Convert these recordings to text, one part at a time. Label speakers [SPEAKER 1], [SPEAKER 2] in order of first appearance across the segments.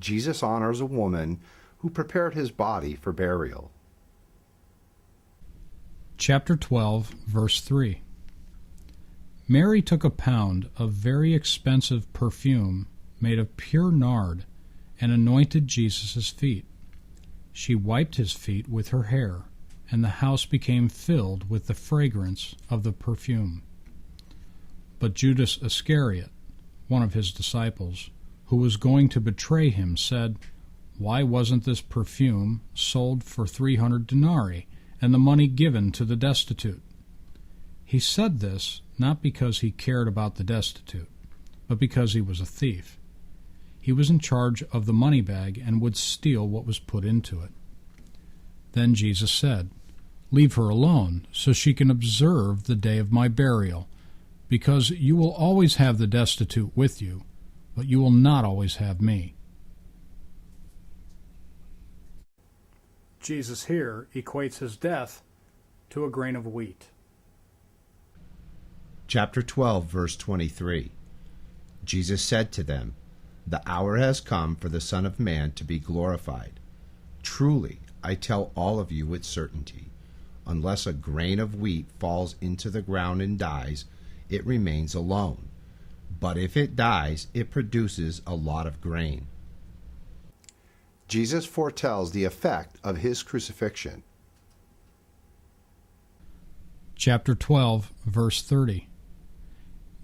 [SPEAKER 1] Jesus honors a woman who prepared his body for burial.
[SPEAKER 2] Chapter 12, verse 3. Mary took a pound of very expensive perfume made of pure nard and anointed Jesus' feet. She wiped his feet with her hair, and the house became filled with the fragrance of the perfume. But Judas Iscariot, one of his disciples, who was going to betray him, said, "Why wasn't this perfume sold for 300 denarii and the money given to the destitute?" He said this not because he cared about the destitute, but because he was a thief. He was in charge of the money bag and would steal what was put into it. Then Jesus said, "Leave her alone, so she can observe the day of my burial, because you will always have the destitute with you, but you will not always have me." Jesus here equates his death to a grain of wheat.
[SPEAKER 3] Chapter 12, verse 23. Jesus said to them, "The hour has come for the Son of Man to be glorified. Truly, I tell all of you with certainty, unless a grain of wheat falls into the ground and dies, it remains alone. But if it dies, it produces a lot of grain."
[SPEAKER 1] Jesus foretells the effect of his crucifixion.
[SPEAKER 2] Chapter 12, verse 30.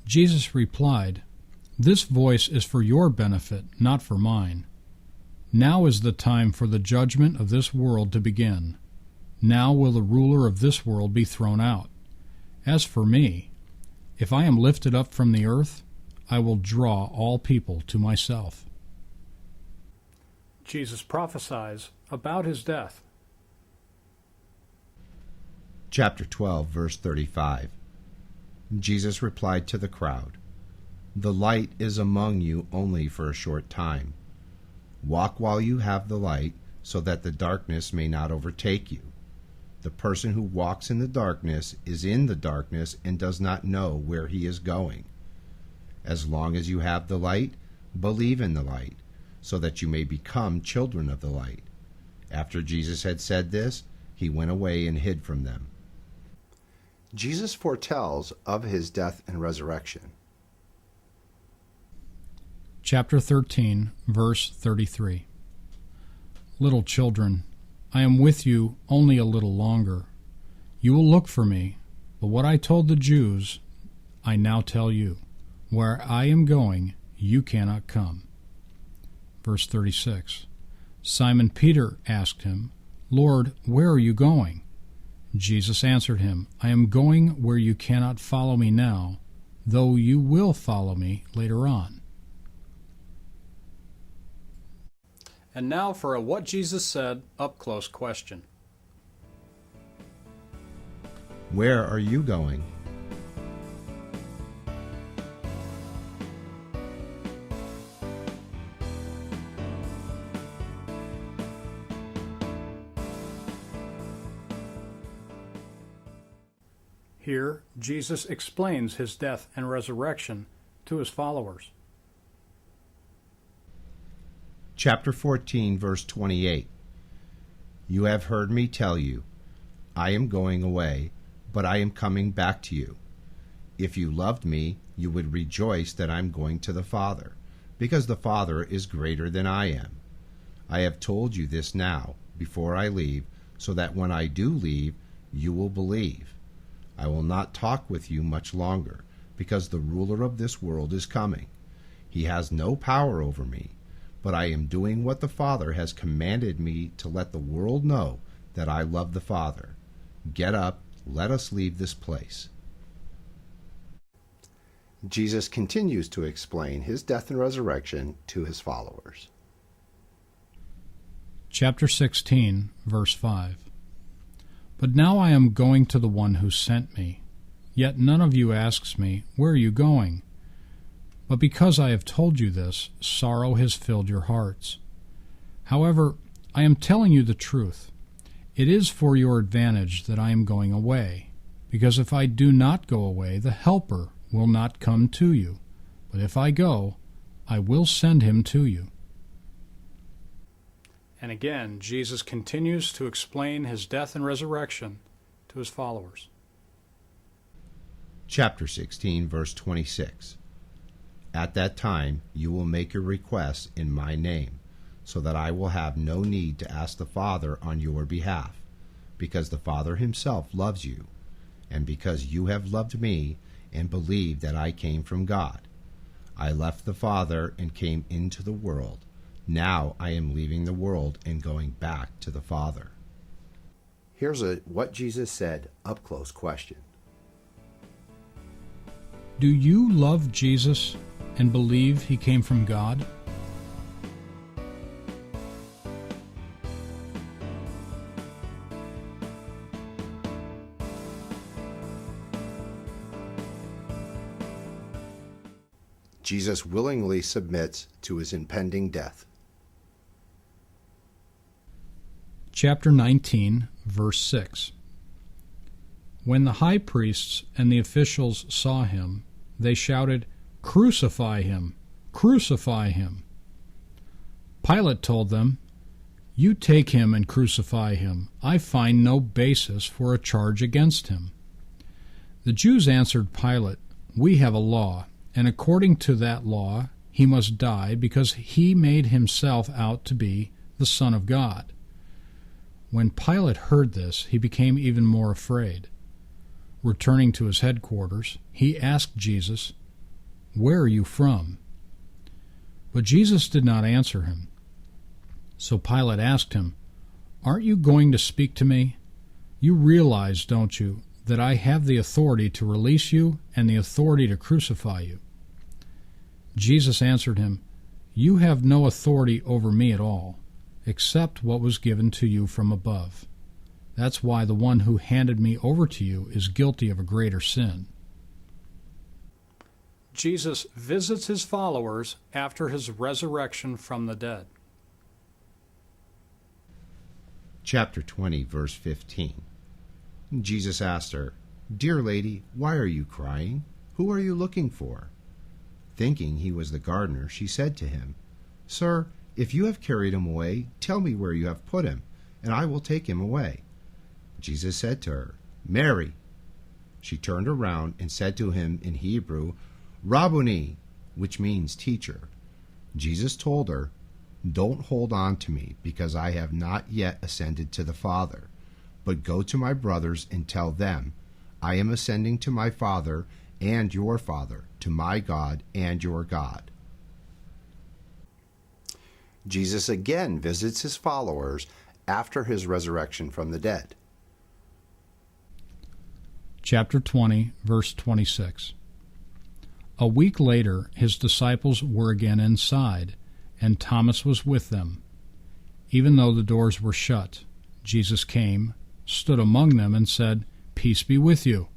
[SPEAKER 2] Jesus replied, "This voice is for your benefit, not for mine. Now is the time for the judgment of this world to begin. Now will the ruler of this world be thrown out. As for me, if I am lifted up from the earth, I will draw all people to myself." Jesus prophesies about his death.
[SPEAKER 3] Chapter 12, verse 35. Jesus replied to the crowd, "The light is among you only for a short time. Walk while you have the light, so that the darkness may not overtake you. The person who walks in the darkness is in the darkness and does not know where he is going. As long as you have the light, believe in the light, so that you may become children of the light." After Jesus had said this, he went away and hid from them.
[SPEAKER 1] Jesus foretells of his death and resurrection.
[SPEAKER 2] Chapter 13, verse 33. "Little children, I am with you only a little longer. You will look for me, but what I told the Jews, I now tell you. Where I am going, you cannot come." Verse 36. Simon Peter asked him, "Lord, where are you going?" Jesus answered him, "I am going where you cannot follow me now, though you will follow me later on." And now for a What Jesus Said up-close question.
[SPEAKER 3] Where are you going?
[SPEAKER 2] Here, Jesus explains his death and resurrection to his followers.
[SPEAKER 3] Chapter 14, verse 28. "You have heard me tell you, I am going away, but I am coming back to you. If you loved me, you would rejoice that I am going to the Father, because the Father is greater than I am. I have told you this now, before I leave, so that when I do leave, you will believe. I will not talk with you much longer, because the ruler of this world is coming. He has no power over me, but I am doing what the Father has commanded me to let the world know that I love the Father. Get up, let us leave this place."
[SPEAKER 1] Jesus continues to explain his death and resurrection to his followers.
[SPEAKER 2] Chapter 16, verse 5. "But now I am going to the one who sent me. Yet none of you asks me, 'Where are you going?' But because I have told you this, sorrow has filled your hearts. However, I am telling you the truth. It is for your advantage that I am going away, because if I do not go away, the Helper will not come to you. But if I go, I will send him to you." And again, Jesus continues to explain his death and resurrection to his followers.
[SPEAKER 3] Chapter 16, verse 26. At that time you will make your requests in my name, so that I will have no need to ask the Father on your behalf, because the Father himself loves you, and because you have loved me and believed that I came from God. I left the Father and came into the world. Now I am leaving the world and going back to the Father.
[SPEAKER 1] Here's a what Jesus said up close question.
[SPEAKER 2] Do you love Jesus and believe he came from God?
[SPEAKER 1] Jesus willingly submits to his impending death.
[SPEAKER 2] Chapter 19, verse 6. When the high priests and the officials saw him, they shouted, "Crucify him! Crucify him!" Pilate told them, "You take him and crucify him. I find no basis for a charge against him." The Jews answered Pilate, "We have a law, and according to that law he must die because he made himself out to be the Son of God." When Pilate heard this, he became even more afraid. Returning to his headquarters, he asked Jesus, "Where are you from?" But Jesus did not answer him. So Pilate asked him, "Aren't you going to speak to me? You realize, don't you, that I have the authority to release you and the authority to crucify you?" Jesus answered him, "You have no authority over me at all, except what was given to you from above. That's why the one who handed me over to you is guilty of a greater sin." Jesus visits his followers after his resurrection from the dead.
[SPEAKER 3] Chapter 20, verse 15. Jesus asked her, "Dear lady, why are you crying? Who are you looking for?" Thinking he was the gardener, she said to him, "Sir, if you have carried him away, tell me where you have put him, and I will take him away." Jesus said to her, "Mary." She turned around and said to him in Hebrew, "Rabboni," which means teacher. Jesus told her, "Don't hold on to me, because I have not yet ascended to the Father. But go to my brothers and tell them, I am ascending to my Father and your Father, to my God and your God."
[SPEAKER 1] Jesus again visits his followers after his resurrection from the dead.
[SPEAKER 2] Chapter 20, verse 26. A week later, his disciples were again inside, and Thomas was with them. Even though the doors were shut, Jesus came, stood among them, and said, "Peace be with you."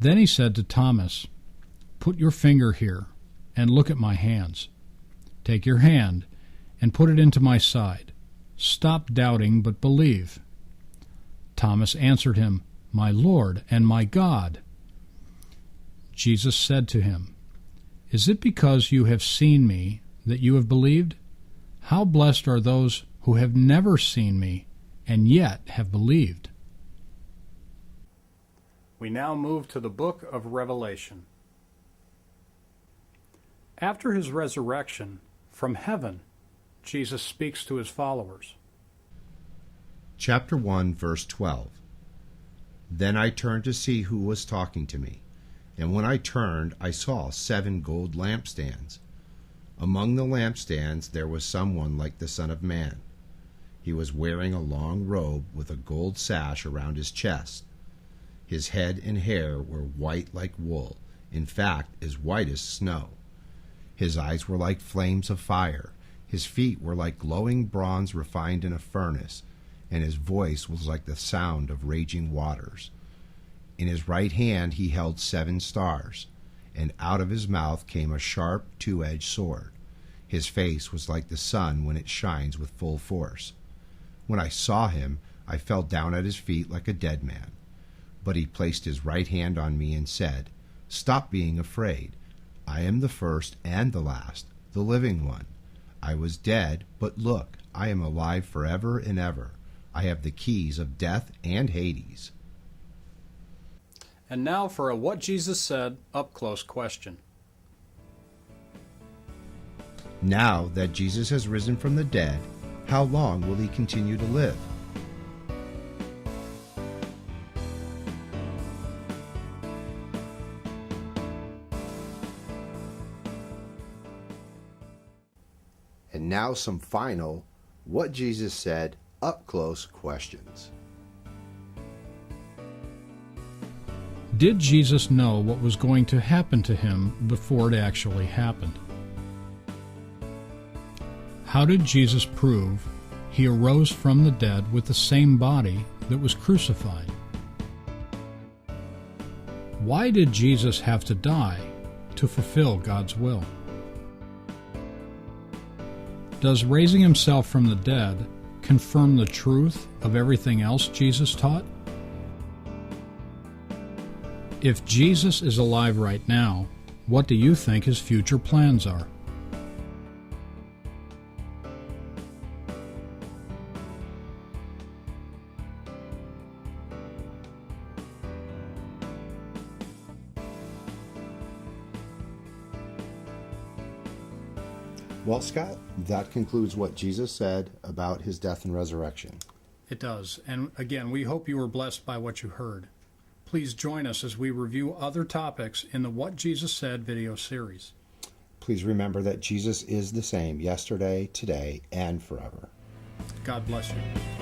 [SPEAKER 2] Then he said to Thomas, "Put your finger here, and look at my hands. Take your hand, and put it into my side. Stop doubting, but believe." Thomas answered him, "My Lord and my God." Jesus said to him, "Is it because you have seen me that you have believed? How blessed are those who have never seen me and yet have believed." We now move to the book of Revelation. After his resurrection, from heaven, Jesus speaks to his followers.
[SPEAKER 3] Chapter 1, verse 12. Then I turned to see who was talking to me, and when I turned, I saw 7 gold lampstands. Among the lampstands there was someone like the Son of Man. He was wearing a long robe with a gold sash around his chest. His head and hair were white like wool, in fact, as white as snow. His eyes were like flames of fire. His feet were like glowing bronze refined in a furnace, and his voice was like the sound of raging waters. In his right hand he held 7 stars, and out of his mouth came a sharp 2-edged sword. His face was like the sun when it shines with full force. When I saw him, I fell down at his feet like a dead man. But he placed his right hand on me and said, "Stop being afraid. I am the first and the last, the living one. I was dead, but look, I am alive forever and ever. I have the keys of death and Hades.
[SPEAKER 2] And now for a What Jesus Said up-close question.
[SPEAKER 3] Now that Jesus has risen from the dead, how long will he continue to live?
[SPEAKER 1] And now some final What Jesus Said up-close questions.
[SPEAKER 2] Did Jesus know what was going to happen to him before it actually happened? How did Jesus prove he arose from the dead with the same body that was crucified? Why did Jesus have to die to fulfill God's will? Does raising himself from the dead confirm the truth of everything else Jesus taught? If Jesus is alive right now, what do you think his future plans are?
[SPEAKER 1] Well, Scott, that concludes what Jesus said about his death and resurrection.
[SPEAKER 2] It does. And again, we hope you were blessed by what you heard. Please join us as we review other topics in the What Jesus Said video series.
[SPEAKER 1] Please remember that Jesus is the same yesterday, today, and forever.
[SPEAKER 2] God bless you.